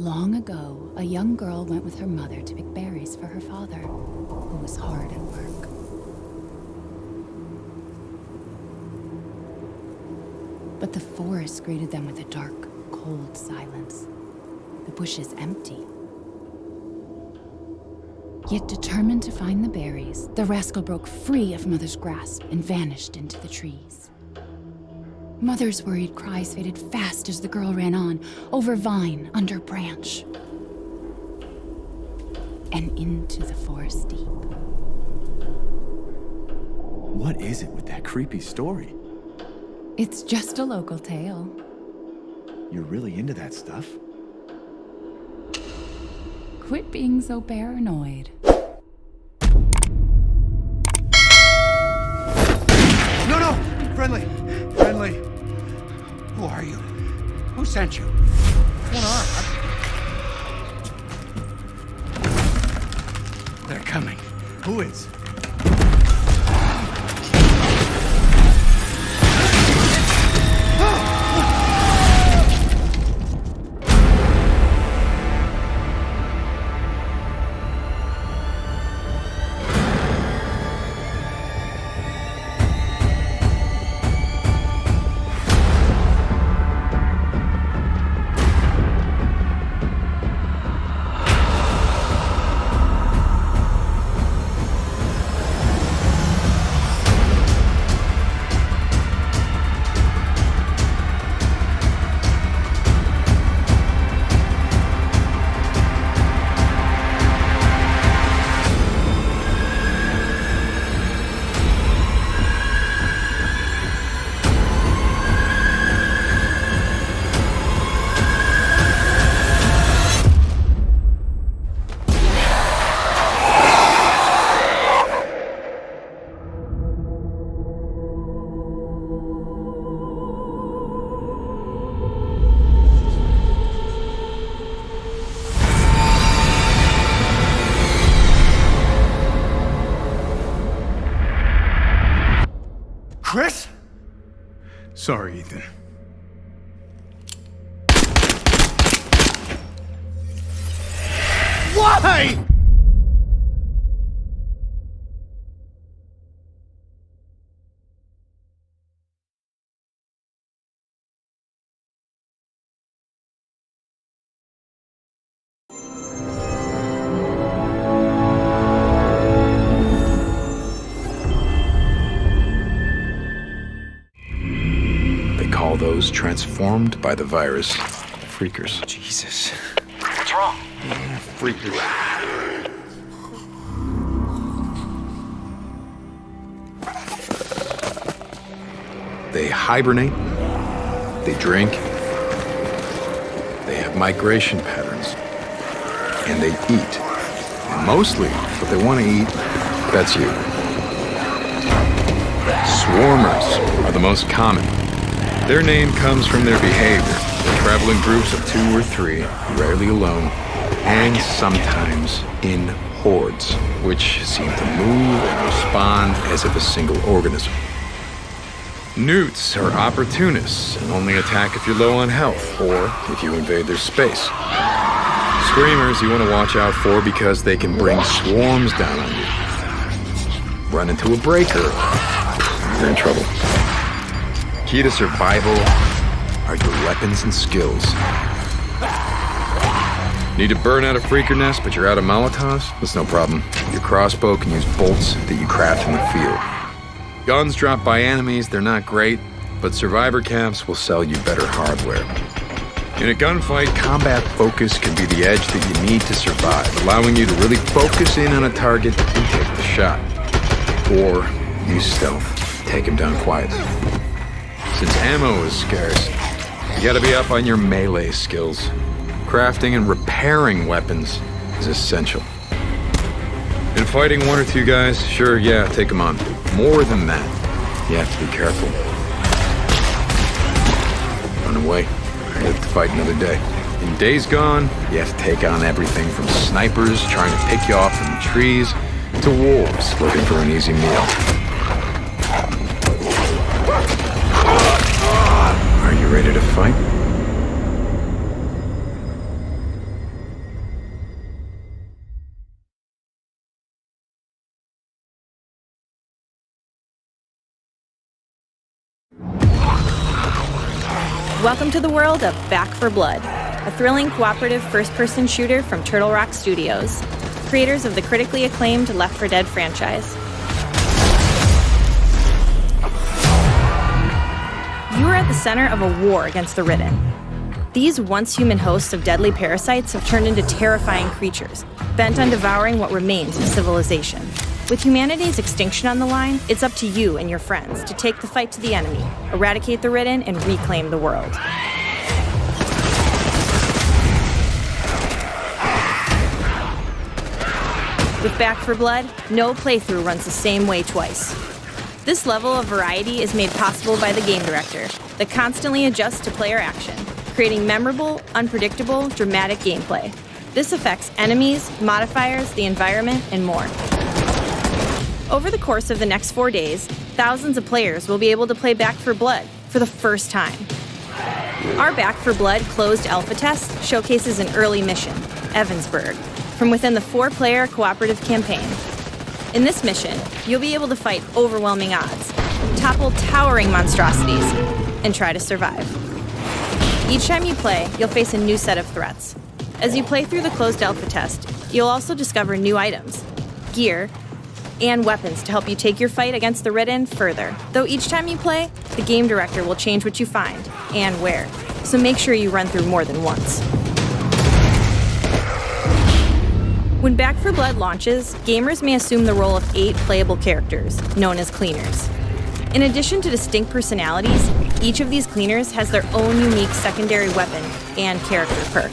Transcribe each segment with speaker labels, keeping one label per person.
Speaker 1: Long ago, a young girl went with her mother to pick berries for her father, who was hard at work. But the forest greeted them with a dark, cold silence. The bushes empty. Yet determined to find the berries, the rascal broke free of Mother's grasp and vanished into the trees. Mother's worried cries faded fast as the girl ran on, over vine, under branch, and into the forest deep.
Speaker 2: What is it with that creepy story?
Speaker 1: It's just a local tale.
Speaker 2: You're really into that stuff?
Speaker 1: Quit being so paranoid.
Speaker 3: No! Friendly! Who are you? Who sent you? What are? They're coming.
Speaker 2: Who is?
Speaker 3: Chris?
Speaker 4: Sorry, Ethan.
Speaker 3: Why?
Speaker 4: All those transformed by the virus. Freakers.
Speaker 3: Jesus.
Speaker 5: What's wrong?
Speaker 4: Freakers. They hibernate. They drink. They have migration patterns. And they eat. And mostly, what they want to eat, that's you. Swarmers are the most common. Their name comes from their behavior. They travel in groups of 2 or 3, rarely alone, and sometimes in hordes, which seem to move and respond as if a single organism. Newts are opportunists and only attack if you're low on health or if you invade their space. Screamers you want to watch out for because they can bring swarms down on you. Run into a breaker, you're in trouble. Key to survival are your weapons and skills. Need to burn out a freaker nest, but you're out of Molotovs? That's no problem. Your crossbow can use bolts that you craft in the field. Guns dropped by enemies, they're not great, but survivor camps will sell you better hardware. In a gunfight, combat focus can be the edge that you need to survive, allowing you to really focus in on a target and take the shot. Or use stealth, take him down quietly. Since ammo is scarce, you gotta be up on your melee skills. Crafting and repairing weapons is essential. In fighting 1 or 2 guys, sure, yeah, take them on. More than that, you have to be careful. Run away. I live to fight another day. In Days Gone, you have to take on everything from snipers trying to pick you off from the trees to wolves looking for an easy meal. Are you ready to fight?
Speaker 5: Welcome to the world of Back 4 Blood, a thrilling cooperative first-person shooter from Turtle Rock Studios, creators of the critically acclaimed Left 4 Dead franchise. You are at the center of a war against the Ridden. These once-human hosts of deadly parasites have turned into terrifying creatures, bent on devouring what remains of civilization. With humanity's extinction on the line, it's up to you and your friends to take the fight to the enemy, eradicate the Ridden, and reclaim the world. With Back 4 Blood, no playthrough runs the same way twice. This level of variety is made possible by the game director that constantly adjusts to player action, creating memorable, unpredictable, dramatic gameplay. This affects enemies, modifiers, the environment, and more. Over the course of the next 4 days, thousands of players will be able to play Back 4 Blood for the first time. Our Back 4 Blood closed alpha test showcases an early mission, Evansburg, from within the 4-player cooperative campaign. In this mission, you'll be able to fight overwhelming odds, topple towering monstrosities, and try to survive. Each time you play, you'll face a new set of threats. As you play through the closed alpha test, you'll also discover new items, gear, and weapons to help you take your fight against the Ridden further. Though each time you play, the game director will change what you find and where, so make sure you run through more than once. When Back 4 Blood launches, gamers may assume the role of 8 playable characters, known as cleaners. In addition to distinct personalities, each of these cleaners has their own unique secondary weapon and character perk.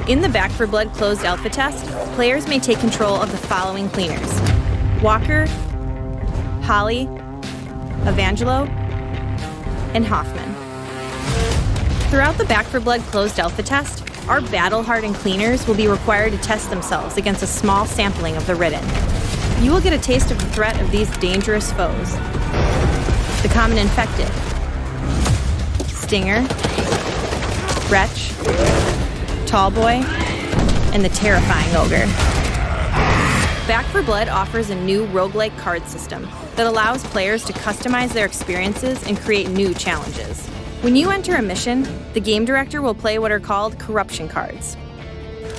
Speaker 5: In the Back 4 Blood closed alpha test, players may take control of the following cleaners: Walker, Holly, Evangelo, and Hoffman. Throughout the Back 4 Blood closed alpha test, our battle-hardened cleaners will be required to test themselves against a small sampling of the Ridden. You will get a taste of the threat of these dangerous foes: the common infected, Stinger, Wretch, Tallboy, and the terrifying Ogre. Back 4 Blood offers a new roguelike card system that allows players to customize their experiences and create new challenges. When you enter a mission, the game director will play what are called corruption cards.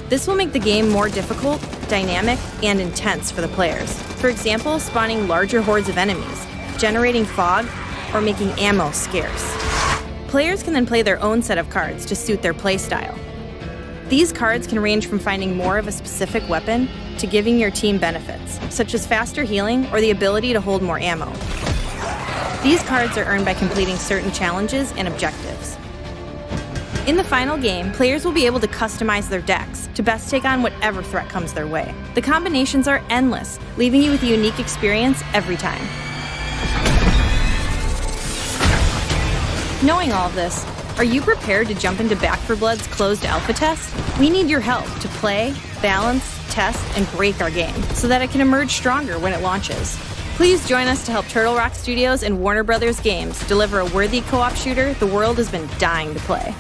Speaker 5: This will make the game more difficult, dynamic, and intense for the players. For example, spawning larger hordes of enemies, generating fog, or making ammo scarce. Players can then play their own set of cards to suit their playstyle. These cards can range from finding more of a specific weapon to giving your team benefits, such as faster healing or the ability to hold more ammo. These cards are earned by completing certain challenges and objectives. In the final game, players will be able to customize their decks to best take on whatever threat comes their way. The combinations are endless, leaving you with a unique experience every time. Knowing all of this, are you prepared to jump into Back 4 Blood's closed alpha test? We need your help to play, balance, test, and break our game so that it can emerge stronger when it launches. Please join us to help Turtle Rock Studios and Warner Brothers Games deliver a worthy co-op shooter the world has been dying to play.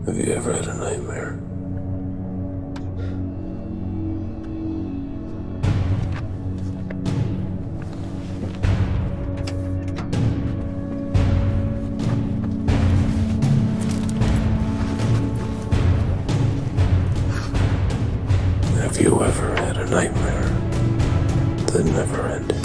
Speaker 6: Have you ever had a nightmare? Have you ever had a nightmare that never ended?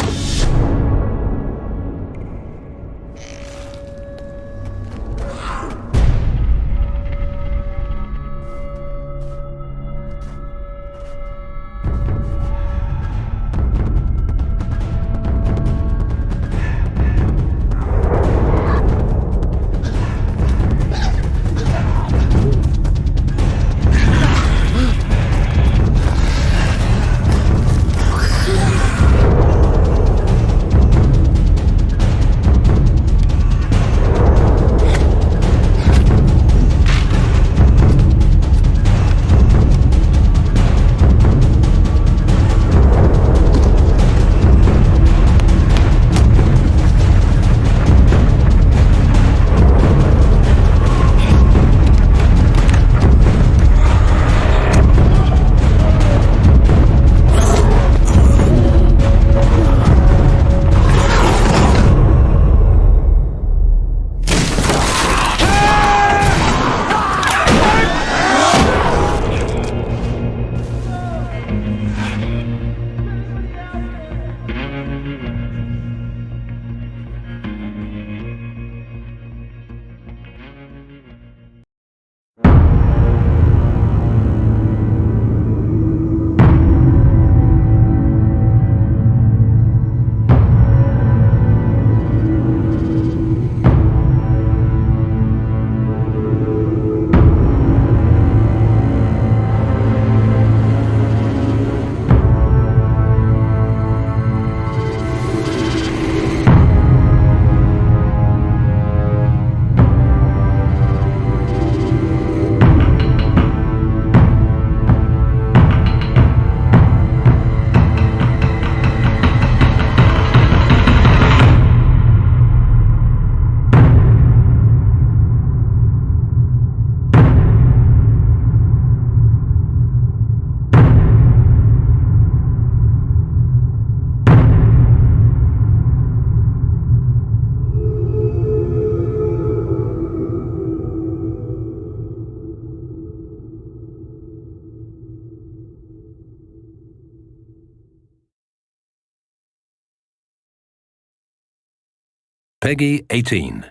Speaker 7: Peggy 18.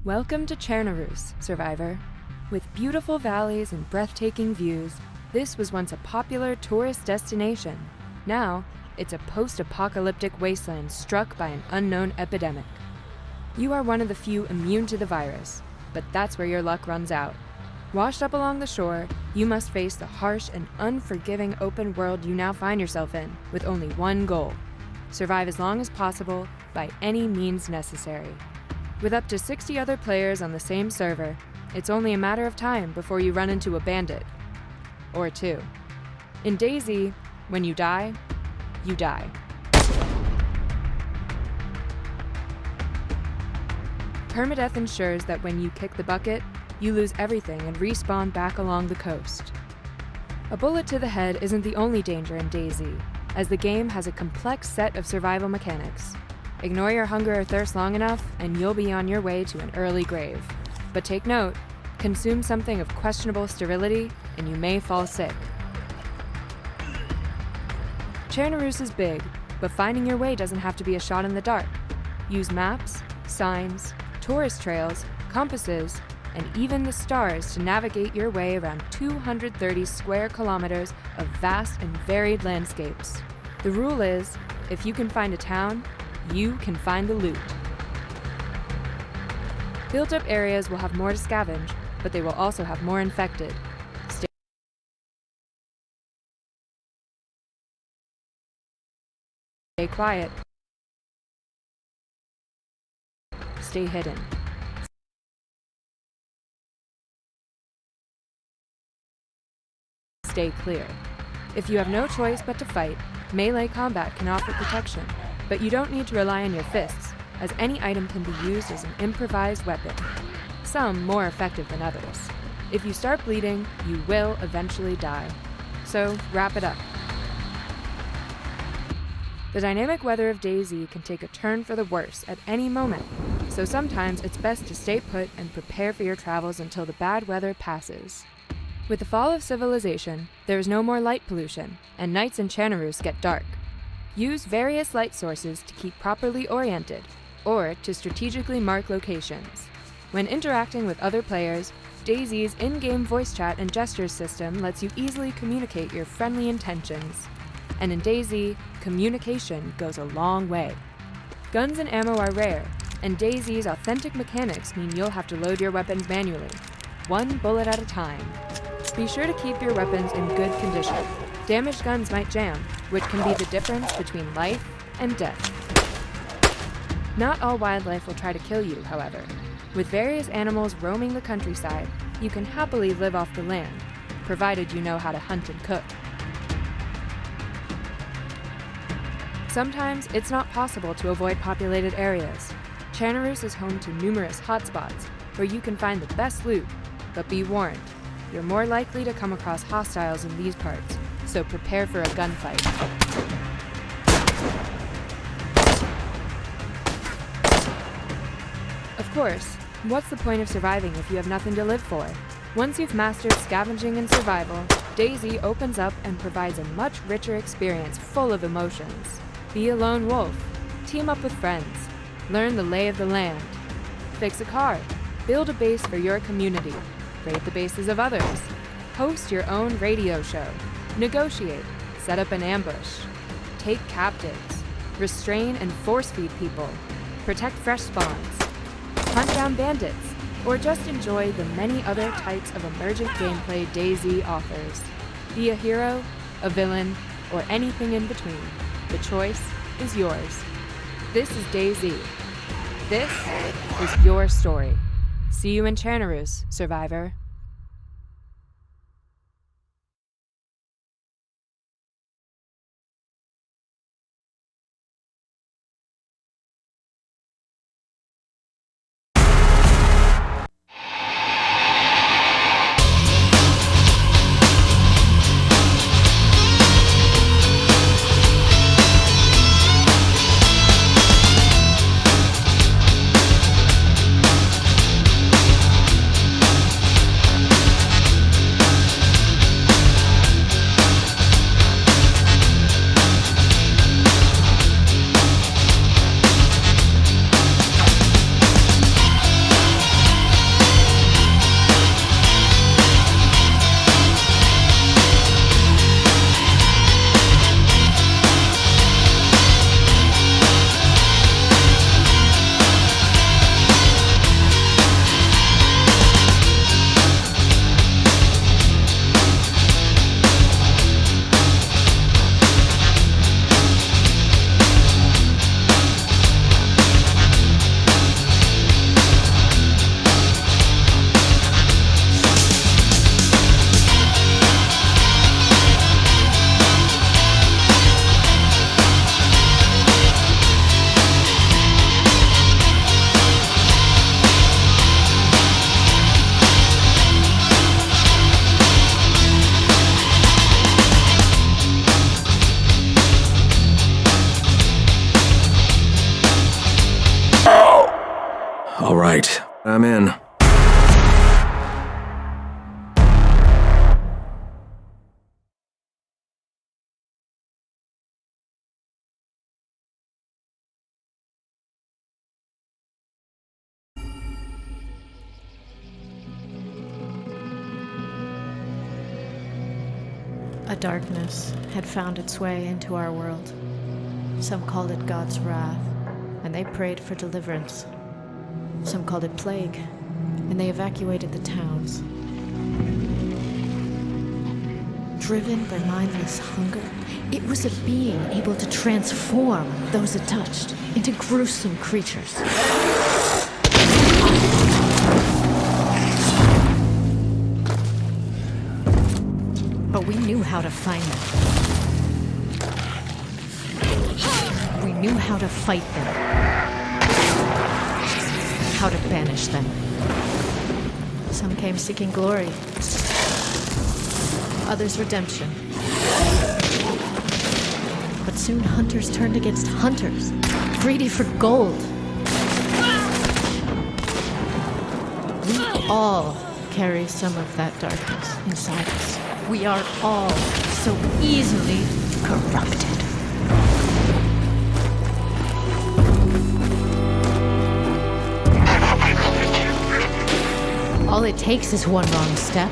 Speaker 8: Welcome to Chernobyl, survivor. With beautiful valleys and breathtaking views, this was once a popular tourist destination. Now, it's a post-apocalyptic wasteland struck by an unknown epidemic. You are one of the few immune to the virus, but that's where your luck runs out. Washed up along the shore, you must face the harsh and unforgiving open world you now find yourself in, with only one goal: survive as long as possible by any means necessary. With up to 60 other players on the same server, it's only a matter of time before you run into a bandit. Or two. In DayZ, when you die, you die. Permadeath ensures that when you kick the bucket, you lose everything and respawn back along the coast. A bullet to the head isn't the only danger in DayZ, as the game has a complex set of survival mechanics. Ignore your hunger or thirst long enough, and you'll be on your way to an early grave. But take note, consume something of questionable sterility, and you may fall sick. Chernobyl is big, but finding your way doesn't have to be a shot in the dark. Use maps, signs, tourist trails, compasses, and even the stars to navigate your way around 230 square kilometers of vast and varied landscapes. The rule is, if you can find a town, you can find the loot. Built-up areas will have more to scavenge, but they will also have more infected. Stay quiet. Stay hidden. Stay clear. If you have no choice but to fight, melee combat can offer protection, but you don't need to rely on your fists, as any item can be used as an improvised weapon, some more effective than others. If you start bleeding, you will eventually die. So, wrap it up. The dynamic weather of DayZ can take a turn for the worse at any moment, so sometimes it's best to stay put and prepare for your travels until the bad weather passes. With the fall of civilization, there is no more light pollution, and nights in Chernobyl get dark. Use various light sources to keep properly oriented, or to strategically mark locations. When interacting with other players, DayZ's in-game voice chat and gestures system lets you easily communicate your friendly intentions. And in DayZ, communication goes a long way. Guns and ammo are rare, and DayZ's authentic mechanics mean you'll have to load your weapons manually, one bullet at a time. Be sure to keep your weapons in good condition. Damaged guns might jam, which can be the difference between life and death. Not all wildlife will try to kill you, however. With various animals roaming the countryside, you can happily live off the land, provided you know how to hunt and cook. Sometimes it's not possible to avoid populated areas. Chernobyl is home to numerous hotspots where you can find the best loot, but be warned, you're more likely to come across hostiles in these parts, so prepare for a gunfight. Of course, what's the point of surviving if you have nothing to live for? Once you've mastered scavenging and survival, DayZ opens up and provides a much richer experience full of emotions. Be a lone wolf, team up with friends, learn the lay of the land, fix a car, build a base for your community, raid the bases of others, host your own radio show, negotiate, set up an ambush, take captives, restrain and force-feed people, protect fresh spawns, hunt down bandits, or just enjoy the many other types of emergent gameplay DayZ offers. Be a hero, a villain, or anything in between. The choice is yours. This is DayZ. This is your story. See you in Chernobyl, survivor.
Speaker 6: I'm in.
Speaker 7: A darkness had found its way into our world. Some called it God's wrath, and they prayed for deliverance. Some called it plague, and they evacuated the towns. Driven by mindless hunger, it was a being able to transform those it touched into gruesome creatures. But we knew how to find them. We knew how to fight them. How to banish them. Some came seeking glory. Others redemption. But soon hunters turned against hunters, greedy for gold. We all carry some of that darkness inside us. We are all so easily corrupted. All it takes is one wrong step.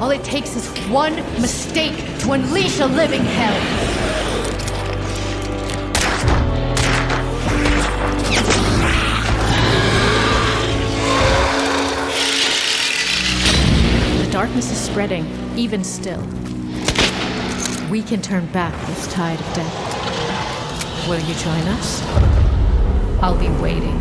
Speaker 7: All it takes is one mistake to unleash a living hell. The darkness is spreading, even still. We can turn back this tide of death. Will you join us? I'll be waiting.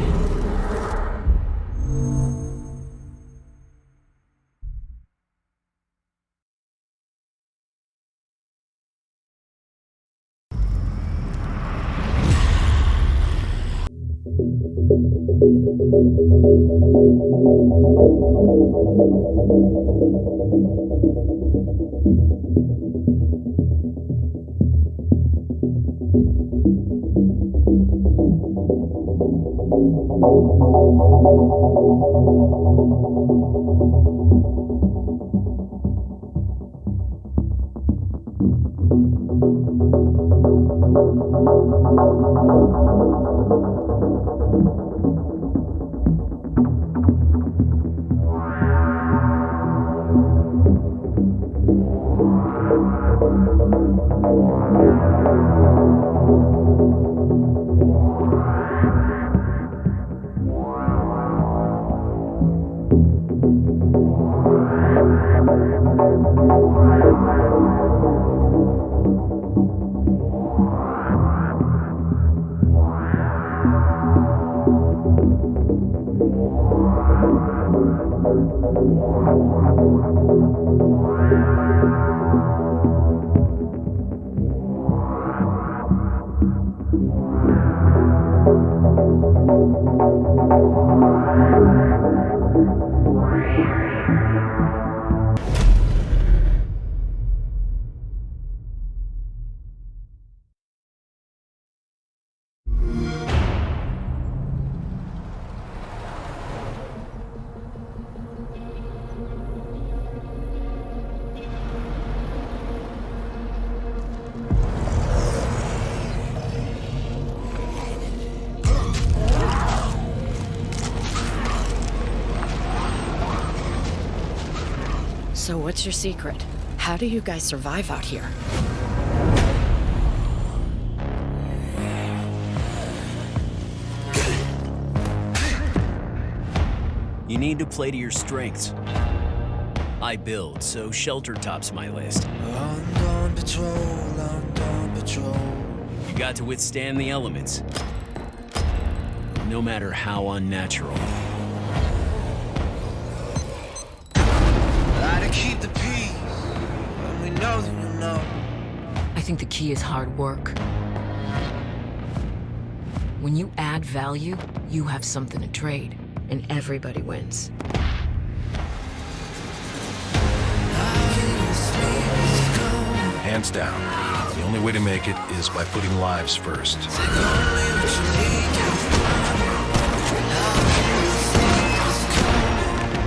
Speaker 9: So what's your secret? How do you guys survive out here?
Speaker 10: You need to play to your strengths. I build, so shelter tops my list.
Speaker 11: On patrol.
Speaker 10: You got to withstand the elements, no matter how unnatural.
Speaker 11: Gotta keep the peace, when we know that you know.
Speaker 9: I think the key is hard work. When you add value, you have something to trade, and everybody wins.
Speaker 6: Hands down. The only way to make it is by putting lives first.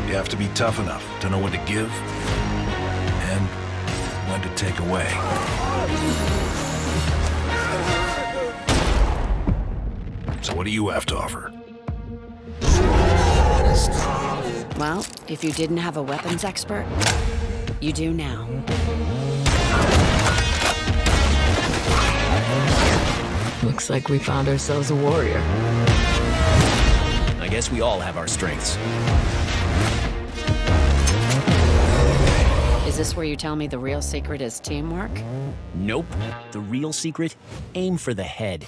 Speaker 6: You have to be tough enough to know when to give and when to take away. So what do you have to offer?
Speaker 9: Well, if you didn't have a weapons expert, you do now. Looks like we found ourselves a warrior.
Speaker 10: I guess we all have our strengths.
Speaker 9: Is this where you tell me the real secret is teamwork?
Speaker 10: Nope. The real secret? Aim for the head.